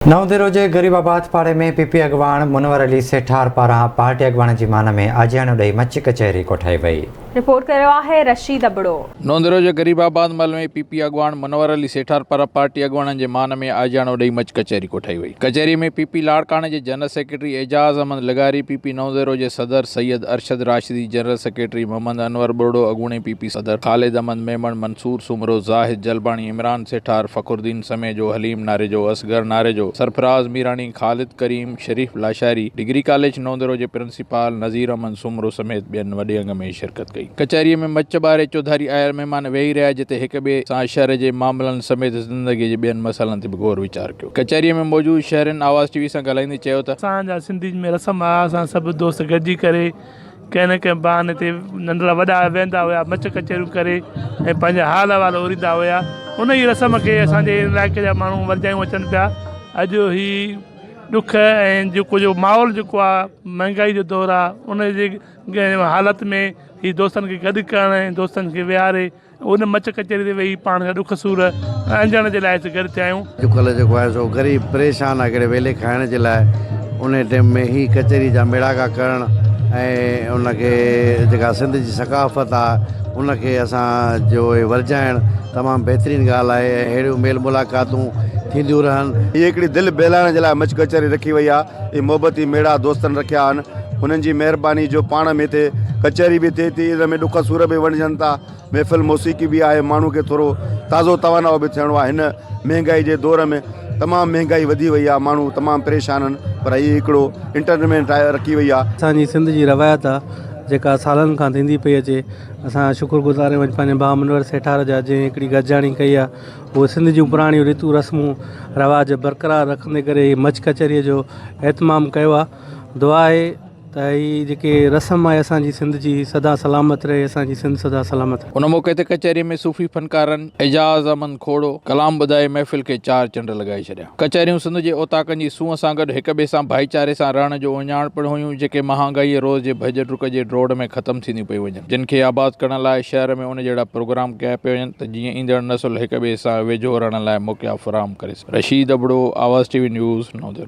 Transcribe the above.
नवदे रोजे गरीबाबाद पाड़े में पीपी अगवान मुनवर अली सेठार पारां पार्टी अगवान की मान में आजियानो ॾेई मची कचहरी कोठाई वई। रिपोर्ट करियो आहे रशीद अबड़ो। नवदे रोजे गरीबाबाद मल में पीपी अगवान मुनवर अली सेठार पारां पार्टी अगवान के मान में आजियानो ॾेई मच कचहरी कोठाई वई। कचहरी में पीपी लाड़काने के general secretary Ejaz Ahmed Lagari, PP नवदे रोजे सदर सैयद अरशद राशिदी, जनरल सेक्रेटरी मोहम्मद अनवर बोड़ो, अगूणे पीपी सदर खालिद अहमद मेमन, मंसूर सुमरो, जाहिद जलबानी, इमरान सेठार, फखरुद्दीन समेजो, हलीम नारेजो, असगर नारेजो, सरफराज मीरानी, खालिद करीम, शरीफ लाशारी, डिग्री कॉलेज नवदे रोजे प्रिंसिपाल नज़ीर अहमद सुमरो समेत बेन वडे अंग में शिरकत कई। कचहरी में मच बारे चौधारी आयल मेहमान वेही रहा, जिते एक बे सां शहर के मामलन समेत जिंदगी के बेन मसलन ते गौर विचार किया। कचहरी में मौजूद शहरन आवाज़ टीवी से ॻाल्हाईंदे चयो त असांजा सिंधी में रस्म आहे, असां सभु दोस्त गॾिजी करे कंहिं न कंहिं बहाने ते नंढड़ा वॾा वेंदा हुआ, मच कचहरियूं करे ऐं पंहिंजा हाल अहिवाल ओरींदा हुआ। उन ई रस्म खे असांजे इलाइक़े जा माण्हू वर्जायूं अचनि पिया। अॼु ही ॾुख ऐं जेको जो माहौल जेको आहे महांगाई जो दौरु आहे, उन जे हालत में ही दोस्तनि खे गॾु करण ऐं दोस्तनि खे विहारे उन मच कचहरी ते वेही पाण खे ॾुख सूर अंजण जे लाइ गॾु थिया आहियूं। अॼुकल्ह जेको आहे सो ग़रीब परेशान आहे, कहिड़े वेले खाइण जे लाइ उन टाइम में ही कचहरी जा मेड़ाका करणु ऐं उनखे जेका सिंध जी सकाफ़त आहे उनखे असां जो वर्जाइणु तमामु बहितरीनु ॻाल्हि आहे। ऐं अहिड़ियूं मेल मुलाक़ातूं थींदियूं रहनि। ये हिकिड़ी दिलि बहिलाइण जे लाइ मच कचहरी रखी वई आहे। ये मोहबती मेड़ा दोस्तनि रखिया आहिनि, हुननि जी महिरबानी जो पाण में थिए, कचहरी बि थिए थी, इन में ॾुख सूर बि वंडजनि था, महफ़िल मौसीक़ी बि आहे, माण्हू खे थोरो ताज़ो तवानो बि थियणो आहे। हिन महांगाई जे दौर में तमामु महांगाई वधी वई आहे, माण्हू तमामु परेशान आहिनि, पर हीअ हिकिड़ो इंटरटेनमेंट ठाहे रखी वई आहे। असांजी सिंध जी रवायत आहे जेका सालनि खां थींदी पई अचे। असां शुक्रगुज़ार आहियूं पंहिंजे भाउ मुनवर सेठार जा, जंहिं हिकिड़ी गॾिजाणी कई आहे। उहे सिंध जूं पुराणियूं रीतियूं रस्मूं रवाज बरक़रार रखंदे करे मच कचहरीअ जो एतमाम कयो आहे। दुआ आहे त हीअ जेके रस्म आहे असांजी सिंध जी सदा सलामत रहे, असांजी सिंध सदा सलामत रहे। उन मौके ते कचहरी में सूफ़ी फनकारनि एजाज अहमद खोड़ो कलाम ॿुधाए महफ़िल के 4 चंड लॻाए छॾिया। कचहरियूं सिंध जे ओताकनि जी सूंह सां गॾु हिक ॿिए सां भाईचारे सां रहण जो उञाण पिणु हुयूं, जेके महांगाई रोज़ जे भॼ डुक जे रोड में ख़तमु थींदियूं पई वञनि, जिन खे आबाद करण लाइ शहर में उन जहिड़ा प्रोग्राम कया पिया वञनि त जीअं ईंदड़ नसुल हिक ॿिए सां वेझो रहण लाइ मौक़िया फ़राहम करे। रशीद अबड़ो, आवाज़ टीवी न्यूज़, नवदे।